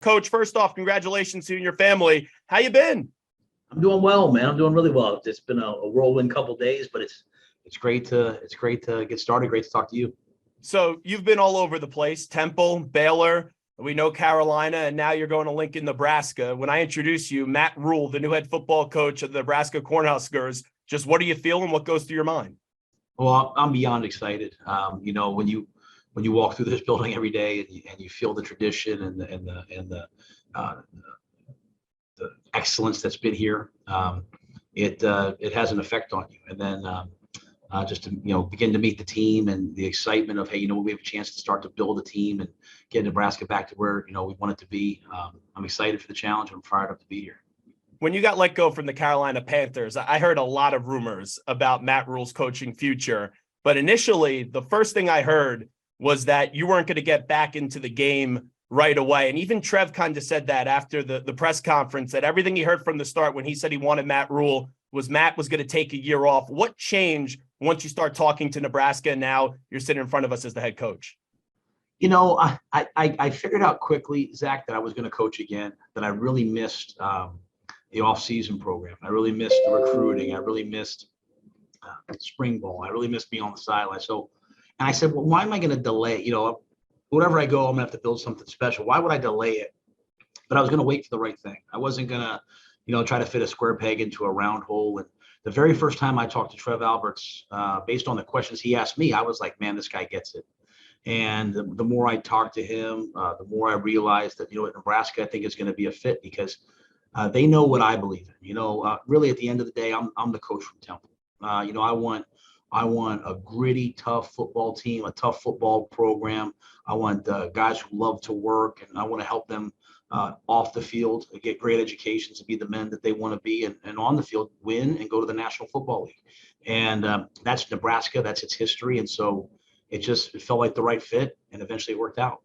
Coach, first off, congratulations to you and your family. How you been? I'm doing well, man. I'm doing really well. It's been a whirlwind couple days, but it's great to get started. Great to talk to you. So you've been all over the place, Temple, Baylor, we know Carolina, and now you're going to Lincoln, Nebraska. When I introduce you, Matt Rhule, the new head football coach of the Nebraska Cornhuskers, just what do you feel and what goes through your mind? Well, I'm beyond excited. When you walk through this building every day and you feel the tradition uh, the excellence that's been here, it has an effect on you. And then just to begin to meet the team and the excitement of, hey, we have a chance to start to build a team and get Nebraska back to where we want it to be. I'm excited for the challenge. I'm fired up to be here. When you got let go from the Carolina Panthers, I heard a lot of rumors about Matt Rhule's coaching future. But initially, the first thing I heard was that you weren't going to get back into the game right away. And even Trev kind of said that after the press conference, that everything he heard from the start when he said he wanted Matt Rhule was Matt was going to take a year off. What changed once you start talking to Nebraska and now you're sitting in front of us as the head coach? I figured out quickly, Zach, that I was going to coach again, that I really missed the off-season program. I really missed the recruiting. I really missed spring ball. I really missed being on the sideline. And I said, well, why am I going to delay? Wherever I go, I'm going to have to build something special. Why would I delay it? But I was going to wait for the right thing. I wasn't going to, try to fit a square peg into a round hole. And the very first time I talked to Trev Alberts, based on the questions he asked me, I was like, man, this guy gets it. And the more I talked to him, the more I realized that, at Nebraska, I think is going to be a fit because they know what I believe in. Really at the end of the day, I'm the coach from Temple. I want a gritty, tough football team, a tough football program. I want guys who love to work, and I want to help them off the field, get great educations, to be the men that they want to be, and on the field, win and go to the National Football League. And that's Nebraska. That's its history. And so it felt like the right fit, and eventually it worked out.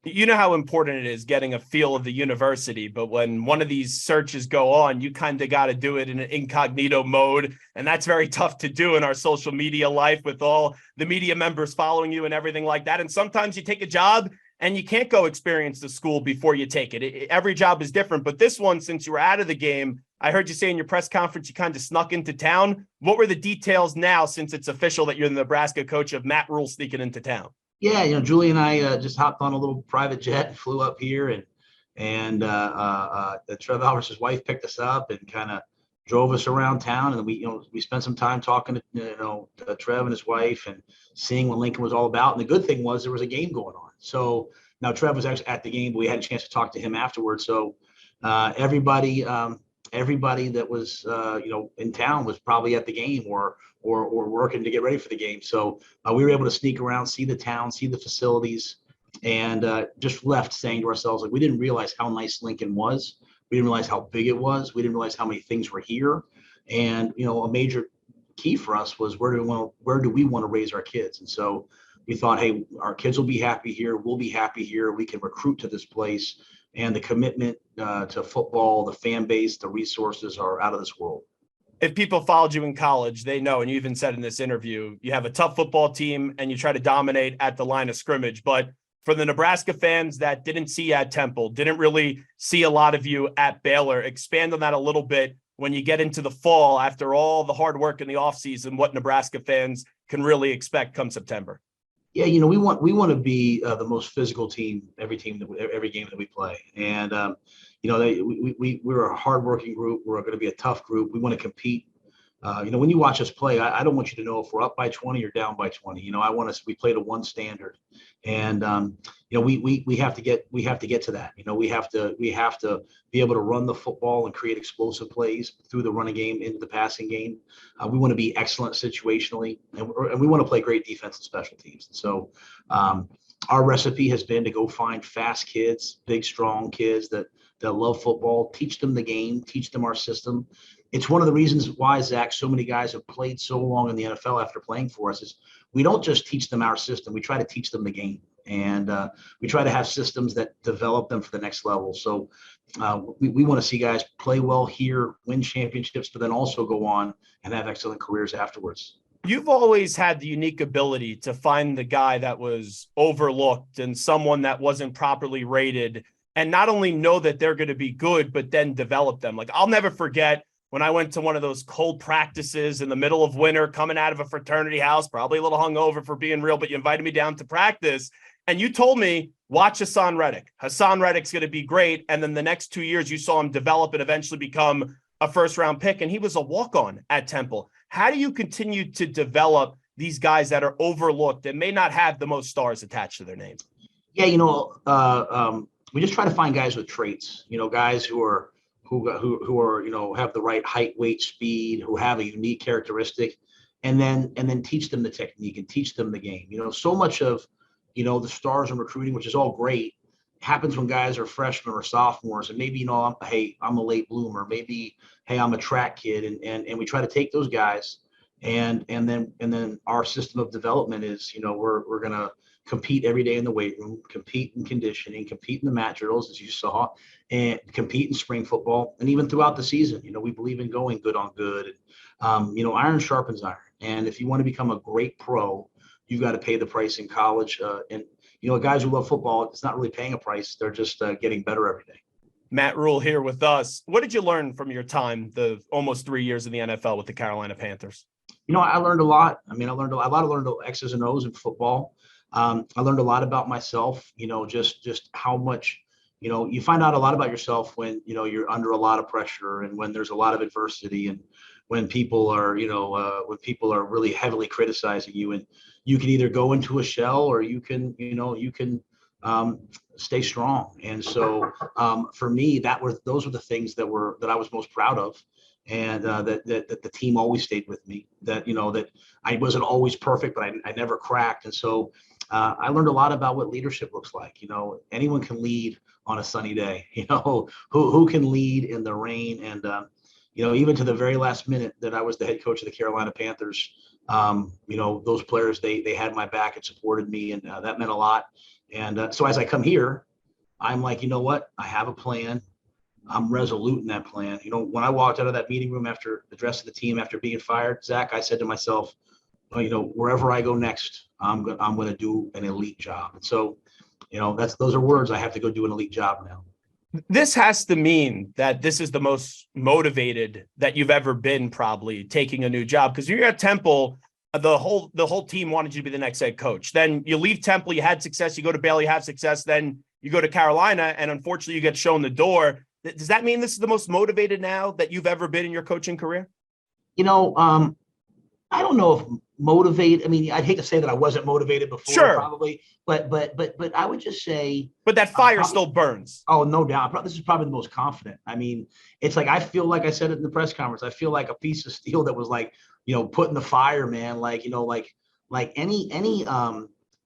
You know how important it is getting a feel of the university, but when one of these searches go on, you kind of got to do it in an incognito mode. And that's very tough to do in our social media life with all the media members following you and everything like that. And sometimes you take a job and you can't go experience the school before you take it. Every job is different. But this one, since you were out of the game, I heard you say in your press conference, you kind of snuck into town. What were the details now, since it's official that you're the Nebraska coach of Matt Rhule sneaking into town? Yeah, Julie and I just hopped on a little private jet, flew up here, and Trev Alberts' wife picked us up and kind of drove us around town, and we spent some time talking to Trev and his wife and seeing what Lincoln was all about. And the good thing was there was a game going on. So now Trev was actually at the game, but we had a chance to talk to him afterwards. So everybody that was in town was probably at the game or working to get ready for the game. So we were able to sneak around, see the town, see the facilities, and just left saying to ourselves, like, we didn't realize how nice Lincoln was. We didn't realize how big it was. We didn't realize how many things were here. And a major key for us was where do we want to raise our kids? And so we thought, hey, our kids will be happy here. We'll be happy here. We can recruit to this place. And the commitment to football, the fan base, the resources are out of this world. If people followed you in college, they know, and you even said in this interview, you have a tough football team and you try to dominate at the line of scrimmage. But for the Nebraska fans that didn't see you at Temple, didn't really see a lot of you at Baylor, expand on that a little bit when you get into the fall after all the hard work in the offseason, what Nebraska fans can really expect come September. Yeah, we want to be the most physical team every game that we play, and we're a hardworking group. We're going to be a tough group. We want to compete. When you watch us play, I don't want you to know if we're up by 20 or down by 20. I want us. We play to one standard, and we have to get to that. We have to be able to run the football and create explosive plays through the running game into the passing game. We want to be excellent situationally, and we want to play great defense and special teams. So our recipe has been to go find fast kids, big, strong kids that love football, teach them the game, teach them our system. It's one of the reasons why, Zach, so many guys have played so long in the NFL after playing for us is we don't just teach them our system. We try to teach them the game. And we try to have systems that develop them for the next level. So we want to see guys play well here, win championships, but then also go on and have excellent careers afterwards. You've always had the unique ability to find the guy that was overlooked and someone that wasn't properly rated and not only know that they're going to be good, but then develop them. Like, I'll never forget when I went to one of those cold practices in the middle of winter, coming out of a fraternity house, probably a little hungover for being real, but you invited me down to practice. And you told me, watch Hassan Reddick. Hassan Reddick's going to be great. And then the next 2 years, you saw him develop and eventually become a first-round pick. And he was a walk-on at Temple. How do you continue to develop these guys that are overlooked and may not have the most stars attached to their name? Yeah, we just try to find guys with traits, guys who are, have the right height, weight, speed, who have a unique characteristic, and then teach them the technique and teach them the game. So much of, the stars in recruiting, which is all great, happens when guys are freshmen or sophomores, and maybe, I'm a late bloomer, maybe, hey, I'm a track kid. And we try to take those guys and then our system of development is, we're going to compete every day in the weight room, compete in conditioning, compete in the mat drills, as you saw, and compete in spring football. And even throughout the season, we believe in going good on good. And, iron sharpens iron. And if you want to become a great pro, you've got to pay the price in college. And guys who love football, it's not really paying a price. They're just getting better every day. Matt Rhule here with us. What did you learn from your time, the almost 3 years in the NFL with the Carolina Panthers? I learned a lot. I learned X's and O's in football. I learned a lot about myself, just how much, you find out a lot about yourself when, you're under a lot of pressure and when there's a lot of adversity and when people are, really heavily criticizing you, and you can either go into a shell or you can stay strong. And so for me, those were the things that I was most proud of. And that the team always stayed with me, that I wasn't always perfect, but I never cracked. And so I learned a lot about what leadership looks like. Anyone can lead on a sunny day, who can lead in the rain. And, even to the very last minute that I was the head coach of the Carolina Panthers, those players, they had my back and supported me. And that meant a lot. And so as I come here, I'm like, you know what? I have a plan. I'm resolute in that plan. When I walked out of that meeting room after addressing the team after being fired, Zach, I said to myself, wherever I go next, I'm going to do an elite job. And so, those are words. I have to go do an elite job now. This has to mean that this is the most motivated that you've ever been, probably taking a new job, because you're at Temple. The whole team wanted you to be the next head coach. Then you leave Temple, you had success. You go to Baylor, you have success. Then you go to Carolina, and unfortunately, you get shown the door. Does that mean this is the most motivated now that you've ever been in your coaching career? I don't know if motivate. I'd hate to say that I wasn't motivated before, sure, probably, but I would just say. But that fire still burns. Oh, no doubt. This is probably the most confident. It's like I feel like I said it in the press conference. I feel like a piece of steel that was like, put in the fire, man. Like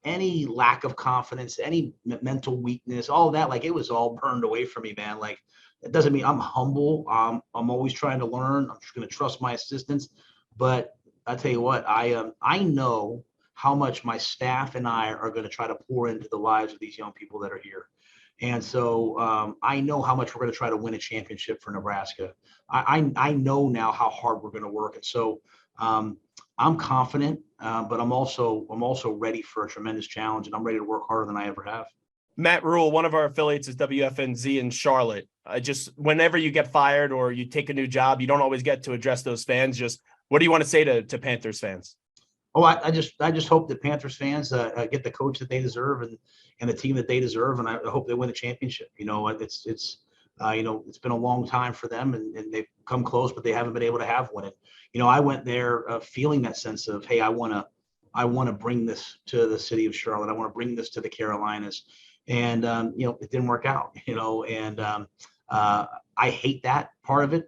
any lack of confidence, any mental weakness, all of that, like it was all burned away from me, man. Like, it doesn't mean I'm humble. I'm always trying to learn. I'm just going to trust my assistants. But I tell you what, I know how much my staff and I are going to try to pour into the lives of these young people that are here. And so I know how much we're going to try to win a championship for Nebraska. I know now how hard we're going to work. And so I'm confident, but I'm also ready for a tremendous challenge, and I'm ready to work harder than I ever have. Matt Rhule, one of our affiliates is WFNZ in Charlotte. Whenever you get fired or you take a new job, you don't always get to address those fans. Just what do you want to say to Panthers fans? Oh, I just hope that Panthers fans get the coach that they deserve and the team that they deserve, and I hope they win a championship. It's been a long time for them, and they've come close, but they haven't been able to have one. And I went there feeling that sense of, hey, I want to bring this to the city of Charlotte. I want to bring this to the Carolinas. And, it didn't work out, and I hate that part of it.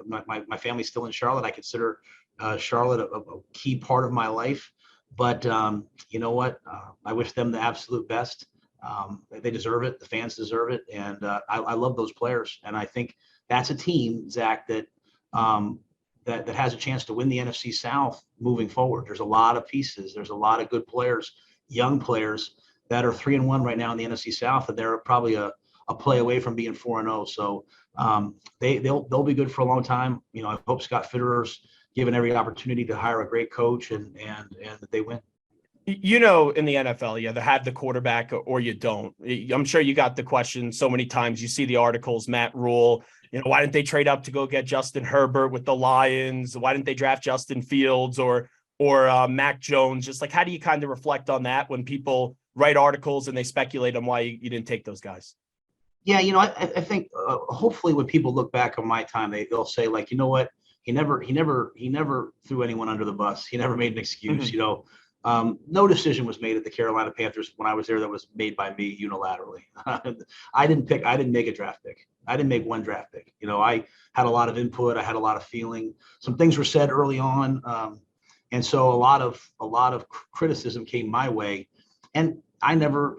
My family's still in Charlotte. I consider Charlotte a key part of my life. But you know what? I wish them the absolute best. They deserve it. The fans deserve it. And I love those players. And I think that's a team, Zach, that has a chance to win the NFC South moving forward. There's a lot of pieces. There's a lot of good players, young players that are 3-1 right now in the NFC South, and they're probably a play away from being 4-0. So they'll be good for a long time. I hope Scott Fitterer's given every opportunity to hire a great coach and that they win. You know, in the NFL, you either have the quarterback or you don't. I'm sure you got the question so many times. You see the articles, Matt Rhule, why didn't they trade up to go get Justin Herbert with the Lions? Why didn't they draft Justin Fields or Mac Jones? Just like, how do you kind of reflect on that when people write articles and they speculate on why you didn't take those guys? Yeah, I think hopefully when people look back on my time, they'll say like, you know what, he never threw anyone under the bus. He never made an excuse. Mhm. No decision was made at the Carolina Panthers when I was there that was made by me unilaterally. I didn't make a draft pick. I didn't make one draft pick. I had a lot of input. I had a lot of feeling. Some things were said early on, and so a lot of criticism came my way, and I never,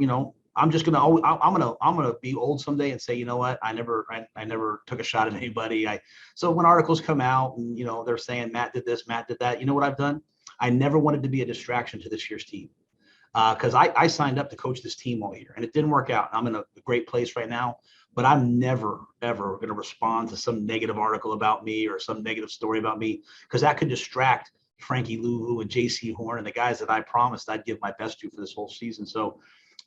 I'm just gonna always, I'm gonna be old someday and say, you know what, I never took a shot at anybody. So when articles come out and they're saying Matt did this, Matt did that, you know what I've done? I never wanted to be a distraction to this year's team, because I signed up to coach this team all year and it didn't work out. I'm in a great place right now, but I'm never ever going to respond to some negative article about me or some negative story about me, because that could distract Frankie Louvu and J.C. Horn and the guys that I promised I'd give my best to for this whole season. So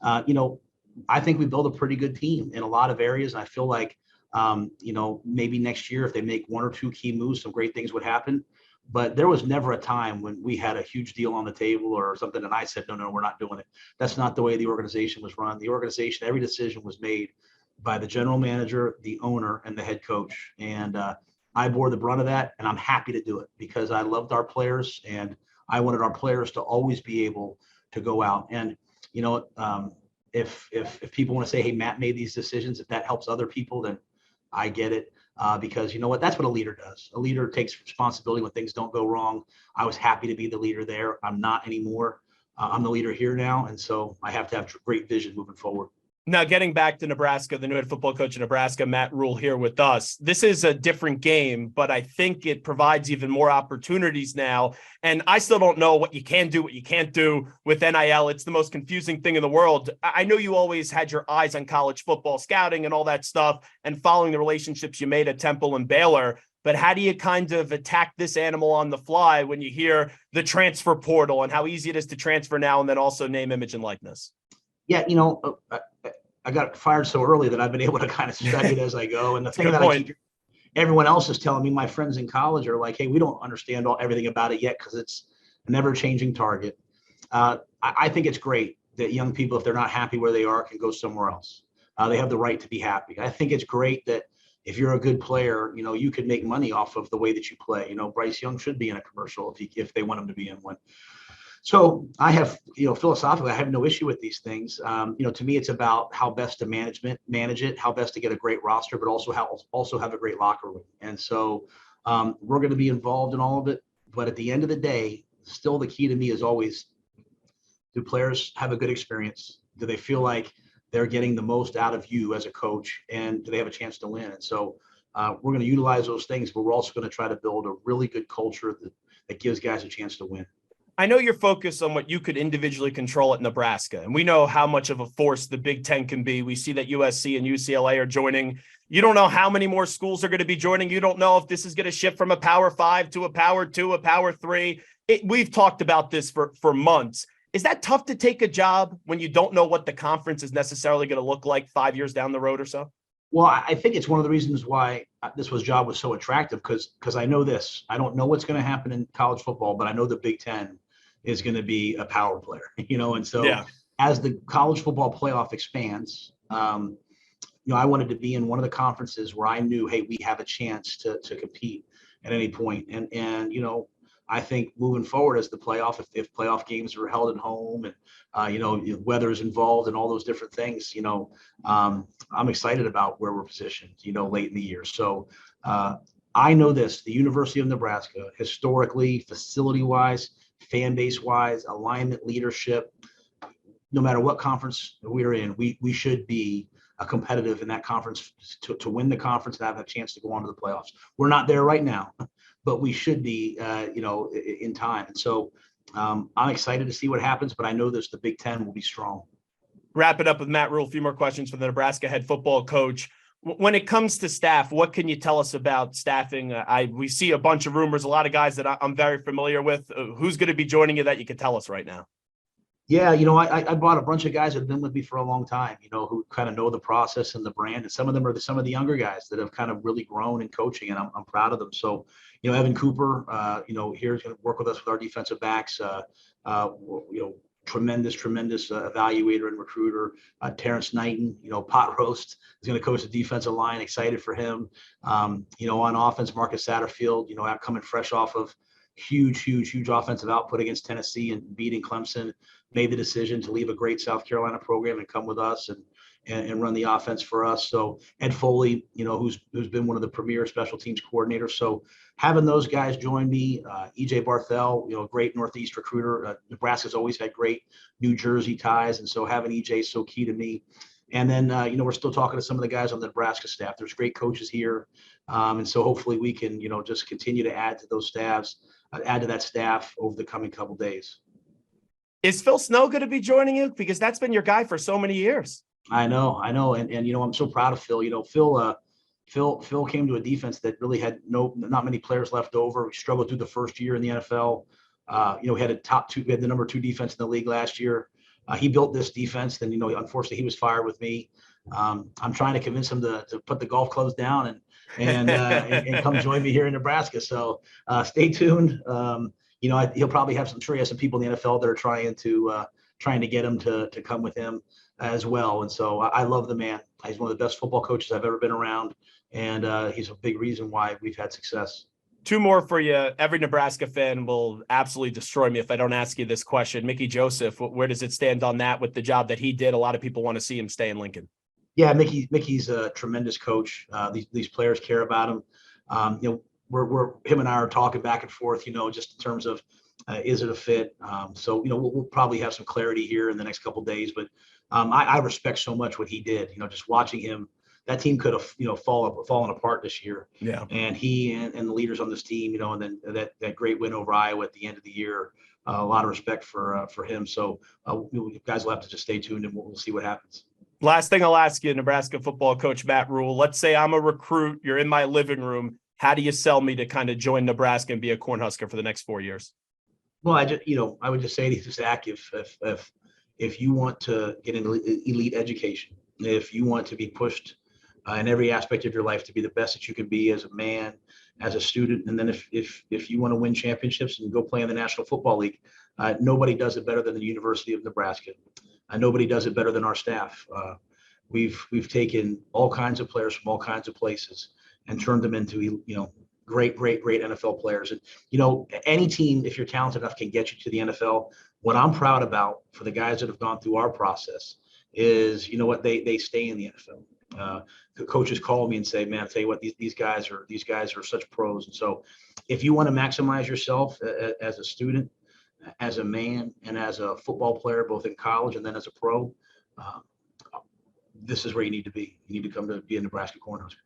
I think we build a pretty good team in a lot of areas. I feel like, maybe next year, if they make one or two key moves, some great things would happen. But there was never a time when we had a huge deal on the table or something, and I said, no, we're not doing it. That's not the way the organization was run. The organization, every decision was made by the general manager, the owner, and the head coach. And I bore the brunt of that, and I'm happy to do it because I loved our players, and I wanted our players to always be able to go out. And you know, if people want to say, hey, Matt made these decisions, if that helps other people, then I get it. Because you know what, that's what a leader does. A leader takes responsibility when things don't go wrong. I was happy to be the leader there. I'm not anymore. I'm the leader here now. And so I have to have great vision moving forward. Now, getting back to Nebraska, the new head football coach of Nebraska, Matt Rhule, here with us. This is a different game, but I think it provides even more opportunities now. And I still don't know what you can do, what you can't do with NIL. It's the most confusing thing in the world. I know you always had your eyes on college football scouting and all that stuff and following the relationships you made at Temple and Baylor. But how do you kind of attack this animal on the fly when you hear the transfer portal and how easy it is to transfer now and then also name, image, and likeness? Yeah, I got fired so early that I've been able to kind of study it as I go. And the thing that everyone else is telling me, my friends in college are like, hey, we don't understand everything about it yet because it's a never changing target. I think it's great that young people, if they're not happy where they are, can go somewhere else. They have the right to be happy. I think it's great that if you're a good player, you could make money off of the way that you play. Bryce Young should be in a commercial if they want him to be in one. So I have, philosophically, I have no issue with these things. To me, it's about how best to manage it, how best to get a great roster, but also have a great locker room. And so we're going to be involved in all of it. But at the end of the day, still the key to me is always, do players have a good experience? Do they feel like they're getting the most out of you as a coach? And do they have a chance to win? And so we're going to utilize those things, but we're also going to try to build a really good culture that gives guys a chance to win. I know you're focused on what you could individually control at Nebraska, and we know how much of a force the Big Ten can be. We see that USC and UCLA are joining. You don't know how many more schools are going to be joining. You don't know if this is going to shift from a Power 5 to a Power 2, a Power 3. We've talked about this for months. Is that tough to take a job when you don't know what the conference is necessarily going to look like 5 years down the road or so? Well, I think it's one of the reasons why this job was so attractive, because I know this. I don't know what's going to happen in college football, but I know the Big Ten is going to be a power player, and so yeah. As the college football playoff expands, I wanted to be in one of the conferences where I knew, hey, we have a chance to compete at any point. And I think moving forward as the playoff, if playoff games are held at home and, weather is involved and all those different things, I'm excited about where we're positioned, late in the year. So I know this, the University of Nebraska, historically, facility-wise, fan base-wise, alignment, leadership, no matter what conference we're in, we should be competitive in that conference to win the conference and have a chance to go on to the playoffs. We're not there right now, but we should be, in time. And so I'm excited to see what happens, but I know the Big Ten will be strong. Wrap it up with Matt Rhule. A few more questions for the Nebraska head football coach. When it comes to staff, what can you tell us about staffing? We see a bunch of rumors, a lot of guys that I'm very familiar with. Who's going to be joining you that you can tell us right now? Yeah, I brought a bunch of guys that have been with me for a long time, who kind of know the process and the brand. And some of them are some of the younger guys that have kind of really grown in coaching, and I'm proud of them. So, Evan Cooper, here is going to work with us with our defensive backs. Tremendous evaluator and recruiter. Terrence Knighton, pot roast, is going to coach the defensive line. Excited for him. On offense, Marcus Satterfield, coming fresh off of huge offensive output against Tennessee and beating Clemson, made the decision to leave a great South Carolina program and come with us and run the offense for us. So Ed Foley, who's been one of the premier special teams coordinators. So having those guys join me, EJ Barthel, great Northeast recruiter. Nebraska's always had great New Jersey ties, and so having EJ is so key to me. And then, we're still talking to some of the guys on the Nebraska staff. There's great coaches here. And so hopefully we can, just continue to add to those staffs, add to that staff over the coming couple days. Is Phil Snow going to be joining you? Because that's been your guy for so many years. I know. And I'm so proud of Phil. Phil came to a defense that really had not many players left over. We struggled through the first year in the NFL. We had we had the number 2 defense in the league last year. He built this defense. Then, unfortunately he was fired with me. I'm trying to convince him to put the golf clubs down and come join me here in Nebraska. So stay tuned. He'll probably have some. I'm sure he has some people in the NFL that are trying to get him to come with him as well. And so I love the man. He's one of the best football coaches I've ever been around, and he's a big reason why we've had success. 2 more for you. Every Nebraska fan will absolutely destroy me if I don't ask you this question. Mickey Joseph, where does it stand on that with the job that he did? A lot of people want to see him stay in Lincoln. Yeah, Mickey's a tremendous coach. These players care about him. We're him and I are talking back and forth, just in terms of is it a fit? So we'll probably have some clarity here in the next couple of days. But I respect so much what he did. Just watching him, that team could have fallen apart this year. Yeah. And he and the leaders on this team, and then that great win over Iowa at the end of the year. A lot of respect for him. So you guys will have to just stay tuned, and we'll see what happens. Last thing I'll ask you, Nebraska football coach Matt Rhule. Let's say I'm a recruit. You're in my living room. How do you sell me to kind of join Nebraska and be a Cornhusker for the next 4 years? Well, I would just say to you, Zach, if you want to get an elite education, if you want to be pushed in every aspect of your life to be the best that you can be as a man, as a student, and then if you want to win championships and go play in the National Football League, nobody does it better than the University of Nebraska. Nobody does it better than our staff. We've taken all kinds of players from all kinds of places and turned them into great NFL players. And any team, if you're talented enough, can get you to the NFL. What I'm proud about for the guys that have gone through our process is, they stay in the NFL. The coaches call me and say, "Man, I tell you what, these guys are such pros." And so, if you want to maximize yourself as a student, as a man, and as a football player, both in college and then as a pro, this is where you need to be. You need to come to be a Nebraska Cornhusker.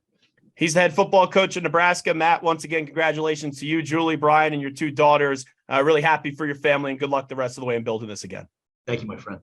He's the head football coach in Nebraska. Matt, once again, congratulations to you, Julie, Brian, and your 2 daughters. Really happy for your family, and good luck the rest of the way in building this again. Thank you, my friend.